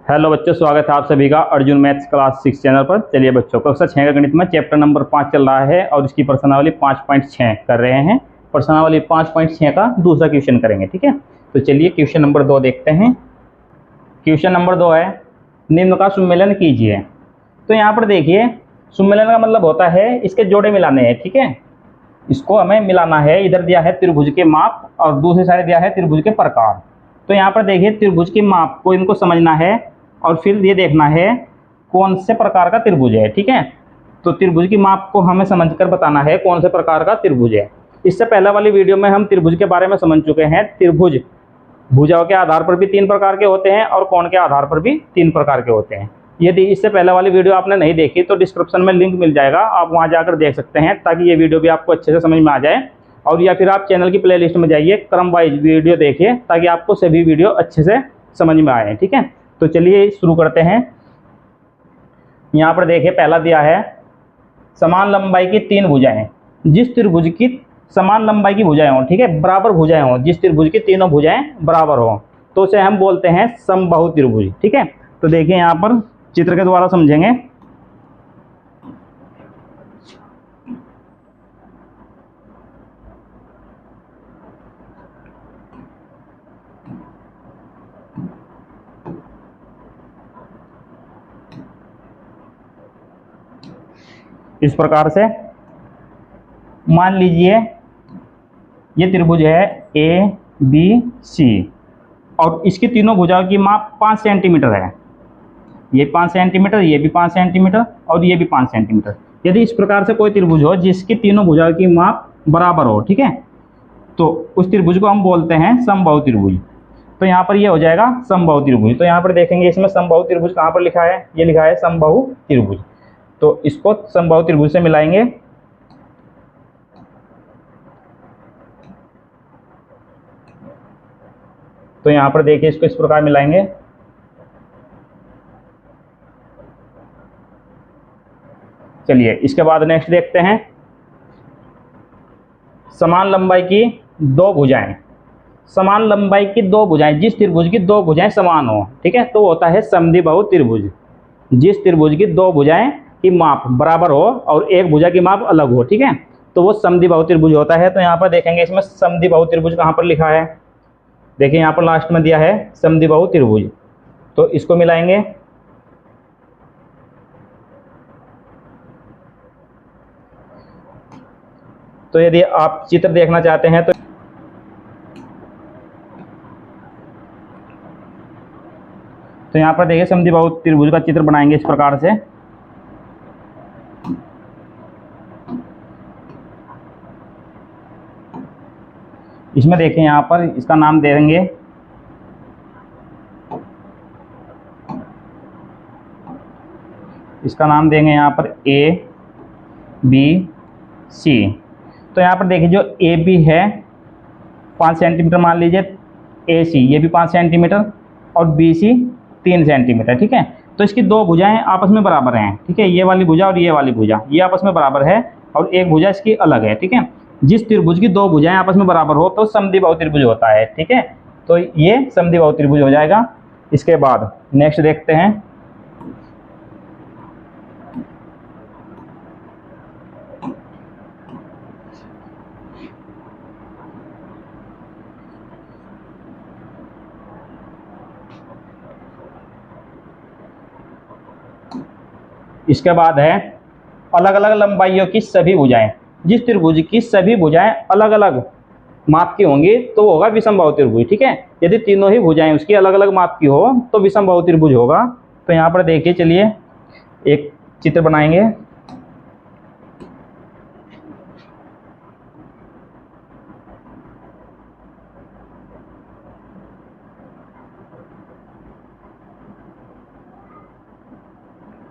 Hello बच्चों, स्वागत है आप सभी का अर्जुन मैथ्स क्लास 6 चैनल पर। चलिए बच्चों, कक्षा 6 का गणित में चैप्टर नंबर 5 चल रहा है और इसकी प्रश्नावली 5.6 कर रहे हैं। प्रश्नावली 5.6 का दूसरा क्वेश्चन करेंगे, ठीक है। तो चलिए क्वेश्चन नंबर 2 देखते हैं। क्वेश्चन नंबर 2 है, निम्न का सुमेलन कीजिए। तो यहाँ पर देखिए, सुमेलन का मतलब होता है इसके जोड़े मिलाने हैं, ठीक है। इसको हमें मिलाना है। इधर दिया है त्रिभुज के माप और दूसरी साइड दिया है त्रिभुज के प्रकार। तो यहाँ पर देखिए, त्रिभुज के माप को इनको समझना है और फिर ये देखना है कौन से प्रकार का त्रिभुज है, ठीक है। तो त्रिभुज की माप को हमें समझकर बताना है कौन से प्रकार का त्रिभुज है। इससे पहले वाली वीडियो में हम त्रिभुज के बारे में समझ चुके हैं। त्रिभुज भुजाओं के आधार पर भी 3 प्रकार के होते हैं और कोण के आधार पर भी 3 प्रकार के होते हैं। यदि इससे पहले वाली वीडियो आपने नहीं देखी तो डिस्क्रिप्शन में लिंक मिल जाएगा, आप वहां जाकर देख सकते हैं, ताकि ये वीडियो भी आपको अच्छे से समझ में आ जाए। और या फिर आप चैनल की प्लेलिस्ट में जाइए, क्रम वाइज वीडियो देखिए, ताकि आपको सभी वीडियो अच्छे से समझ में आए, ठीक है। तो चलिए शुरू करते हैं। यहाँ पर देखिए, पहला दिया है समान लंबाई की 3 भुजाएं। जिस त्रिभुज की समान लंबाई की भुजाएं हों, ठीक है, बराबर भुजाएं हों, जिस त्रिभुज की तीनों भुजाएं बराबर हों, तो उसे हम बोलते हैं समबाहु त्रिभुज, ठीक है। तो देखिए यहाँ पर चित्र के द्वारा समझेंगे। इस प्रकार से मान लीजिए ये त्रिभुज है ए बी सी और इसकी तीनों भुजाओं की माप 5 सेंटीमीटर है। ये 5 सेंटीमीटर, ये भी 5 सेंटीमीटर और ये भी 5 सेंटीमीटर। यदि इस प्रकार से कोई त्रिभुज हो जिसकी तीनों भुजाओं की माप बराबर हो, ठीक है, तो उस त्रिभुज को हम बोलते हैं समबाहु त्रिभुज। तो यहाँ पर ये हो जाएगा समबाहु त्रिभुज। तो यहाँ पर देखेंगे, इसमें समबाहु त्रिभुज कहाँ पर लिखा है, ये लिखा है समबाहु त्रिभुज। तो इसको समबाहु त्रिभुज से मिलाएंगे। तो यहाँ पर देखिए, इसको इस प्रकार मिलाएंगे। चलिए इसके बाद नेक्स्ट देखते हैं, समान लंबाई की 2 भुजाएं। समान लंबाई की 2 भुजाएं, जिस त्रिभुज की 2 भुजाएं समान हो, ठीक है, तो होता है समद्विबाहु त्रिभुज। जिस त्रिभुज की 2 भुजाएं की माप बराबर हो और एक भुजा की माप अलग हो, ठीक है, तो वो समद्विबाहु त्रिभुज होता है। तो यहाँ पर देखेंगे, इसमें समद्विबाहु त्रिभुज कहाँ पर लिखा है, देखिए यहाँ पर लास्ट में दिया है समद्विबाहु त्रिभुज। तो इसको मिलाएंगे। तो यदि आप चित्र देखना चाहते हैं तो यहाँ पर देखिए समद्विबाहु त्रिभुज का चित्र बनाएंगे इस प्रकार से। इसमें देखिए, यहाँ पर इसका नाम दे देंगे इसका नाम देंगे यहाँ पर ए बी सी। तो यहाँ पर देखिए, जो ए बी है 5 सेंटीमीटर मान लीजिए, ए सी ये भी 5 सेंटीमीटर और बी सी 3 सेंटीमीटर, ठीक है। तो इसकी 2 भुजाएं आपस में बराबर हैं, ठीक है। ये वाली भुजा और ये वाली भुजा ये आपस में बराबर है और एक भुजा इसकी अलग है, ठीक है। जिस त्रिभुज की 2 भुजाएं आपस में बराबर हो तो समद्विबाहु त्रिभुज होता है, ठीक है। तो ये समद्विबाहु त्रिभुज हो जाएगा। इसके बाद नेक्स्ट देखते हैं, इसके बाद है अलग अलग लंबाइयों की सभी भुजाएं। जिस त्रिभुज की सभी भुजाएं अलग अलग माप की होंगी तो होगा विषमबाहु त्रिभुज, ठीक है। यदि तीनों ही भुजाएं उसकी अलग अलग माप की हो तो विषमबाहु त्रिभुज होगा। तो यहाँ पर देखिए, चलिए एक चित्र बनाएंगे।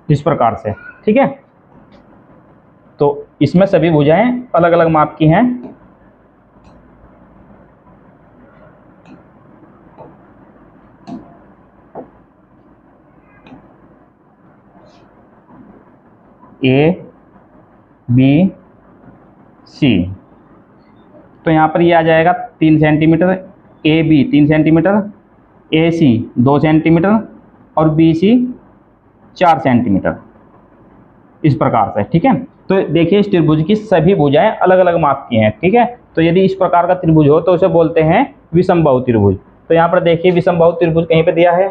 इस प्रकार से, ठीक है। तो इसमें सभी भुजाएं अलग अलग माप की हैं। A B C. तो यहाँ पर ये आ जाएगा 3 centimetre, A B 3 centimetre, A C 2 centimetre और BC 4 सेंटीमीटर, इस प्रकार से, ठीक है। तो देखिए इस त्रिभुज की सभी भुजाएं अलग अलग माप की हैं, ठीक है। तो यदि इस प्रकार का त्रिभुज हो तो उसे बोलते हैं विषमबाहु त्रिभुज। तो यहाँ पर देखिए विषमबाहु त्रिभुज कहीं पे दिया है,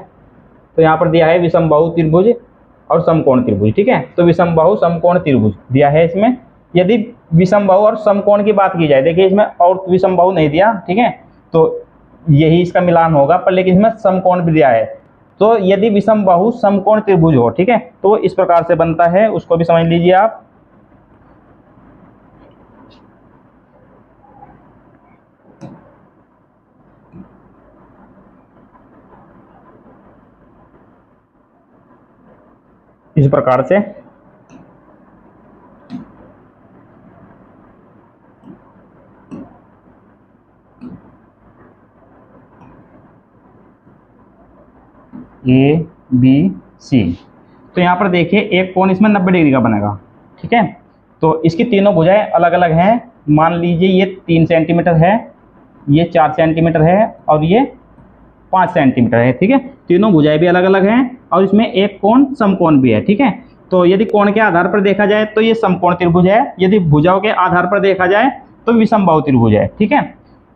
तो यहाँ पर दिया है विषमबाहु त्रिभुज और समकोण त्रिभुज, ठीक है। तो विषमबाहु समकोण त्रिभुज दिया है इसमें। यदि विषमबाहु और समकोण की बात की जाए, देखिए इसमें और विषमबाहु नहीं दिया, ठीक है, तो यही इसका मिलान होगा, पर लेकिन इसमें समकोण भी दिया है। तो यदि विषमबाहु समकोण त्रिभुज हो, ठीक है, तो इस प्रकार से बनता है, उसको भी समझ लीजिए आप। इस प्रकार से ABC। तो यहाँ पर देखिए एक कोण इसमें 90 डिग्री का बनेगा, ठीक है। तो इसकी तीनों भुजाएं अलग अलग हैं। मान लीजिए ये 3 सेंटीमीटर है, ये 4 सेंटीमीटर है और ये 5 सेंटीमीटर है, ठीक है। तीनों भुजाएं भी अलग अलग हैं और इसमें एक कोण समकोण भी है, ठीक है। तो यदि कोण के आधार पर देखा जाए तो ये समकोण त्रिभुज है, यदि भुजाओं के आधार पर देखा जाए तो विषमबाहु त्रिभुज है, ठीक है।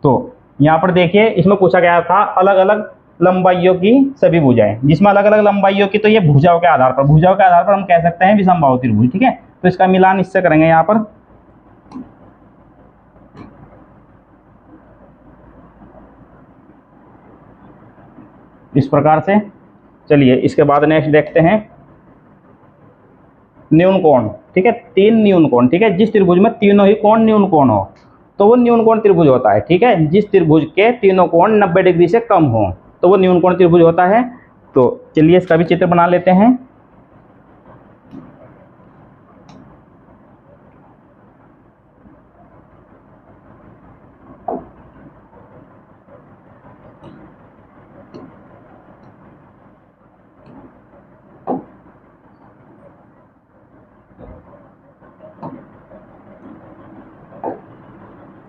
तो यहाँ पर देखिए इसमें पूछा गया था अलग अलग लंबाइयों की सभी भुजाएं, जिसमें अलग अलग लंबाइयों की, तो ये भुजाओं के आधार पर हम कह सकते हैं विषमबाहु त्रिभुज, ठीक है। तो इसका मिलान इससे करेंगे यहाँ पर। इस प्रकार से चलिए इसके बाद नेक्स्ट देखते हैं न्यून कोण, ठीक है। 3 न्यून कोण, ठीक है। जिस त्रिभुज में तीनों ही कोण न्यून कोण हो तो वो न्यून कोण त्रिभुज होता है, ठीक है। जिस त्रिभुज के तीनों कोण 90 डिग्री से कम हो तो वो न्यून कोण त्रिभुज होता है। तो चलिए इसका भी चित्र बना लेते हैं।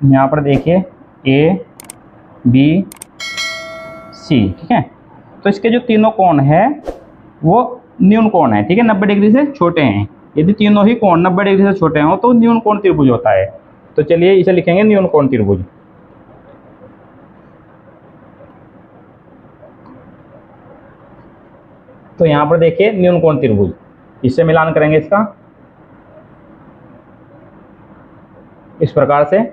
यहाँ पर देखिए ABC, ठीक है। तो इसके जो तीनों कोण है वो न्यून कोण है, ठीक है, 90 डिग्री से छोटे हैं। यदि तीनों ही कोण 90 डिग्री से छोटे हों तो न्यून कोण त्रिभुज होता है। तो चलिए इसे लिखेंगे न्यून कोण त्रिभुज। तो यहाँ पर देखिए न्यून कोण त्रिभुज, इससे मिलान करेंगे इसका इस प्रकार से।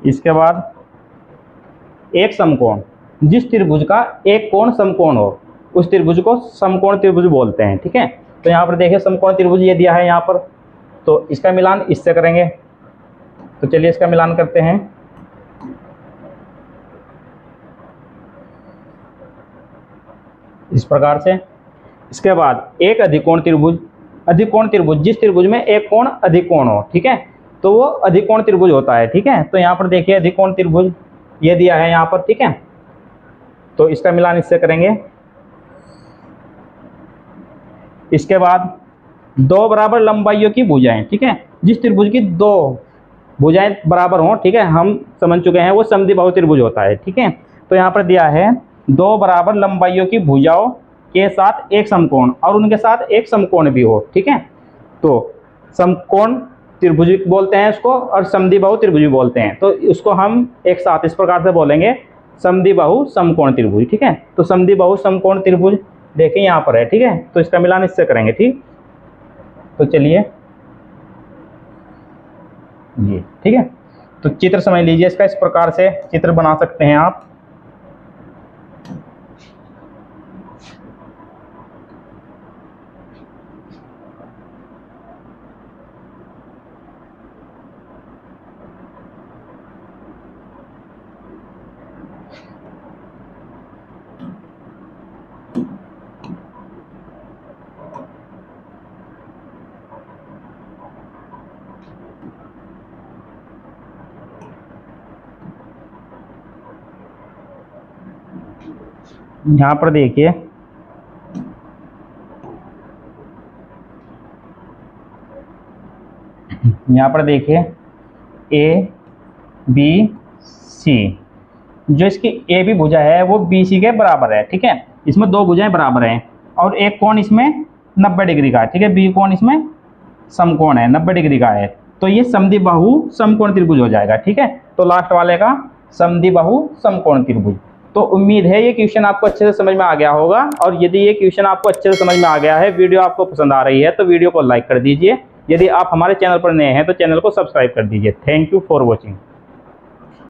इसके बाद एक समकोण, जिस त्रिभुज का एक कोण समकोण हो उस त्रिभुज को समकोण त्रिभुज बोलते हैं, ठीक है। तो यहाँ पर देखिए समकोण त्रिभुज ये दिया है यहाँ पर, तो इसका मिलान इससे करेंगे। तो चलिए इसका मिलान करते हैं। इस प्रकार से। इसके बाद एक अधिकोण त्रिभुज, अधिकोण त्रिभुज जिस त्रिभुज में एक कोण अधिकोण हो, ठीक है, तो वो अधिकोण त्रिभुज होता है, ठीक है। तो यहाँ पर देखिए अधिकोण त्रिभुज ये दिया है यहाँ पर, ठीक है। तो इसका मिलान इससे करेंगे। इसके बाद दो बराबर लंबाइयों की भुजाएं, ठीक है। जिस त्रिभुज की दो भुजाएं बराबर हों, ठीक है, हम समझ चुके हैं वो समद्विबाहु त्रिभुज होता है, ठीक है। तो यहाँ पर दिया है दो बराबर लंबाइयों की भुजाओं के साथ एक समकोण और उनके साथ एक समकोण भी हो, ठीक है। तो समकोण त्रिभुज बोलते हैं इसको और समद्विबाहु त्रिभुज बोलते हैं। तो इसको हम एक साथ इस प्रकार से बोलेंगे समद्विबाहु समकोण त्रिभुज, ठीक है। तो समद्विबाहु समकोण त्रिभुज देखिए यहाँ पर है, ठीक है। तो इसका मिलान इससे करेंगे, ठीक। तो चलिए ये, ठीक है। तो चित्र समझ लीजिए इसका, इस प्रकार से चित्र बना सकते हैं आप। यहाँ पर देखिए ए बी सी, जो इसकी ए बी भुजा है वो बी सी के बराबर है, ठीक है। इसमें दो भुजाएं बराबर हैं और एक कोण इसमें 90 डिग्री का है, ठीक है। बी कोण इसमें समकोण है, 90 डिग्री का है, तो ये समद्विबाहु समकोण त्रिभुज हो जाएगा, ठीक है। तो लास्ट वाले का समद्विबाहु समकोण त्रिभुज। तो उम्मीद है ये क्वेश्चन आपको अच्छे से समझ में आ गया होगा, और यदि ये क्वेश्चन आपको अच्छे से समझ में आ गया है, वीडियो आपको पसंद आ रही है, तो वीडियो को लाइक कर दीजिए। यदि आप हमारे चैनल पर नए हैं तो चैनल को सब्सक्राइब कर दीजिए। Thank you for watching.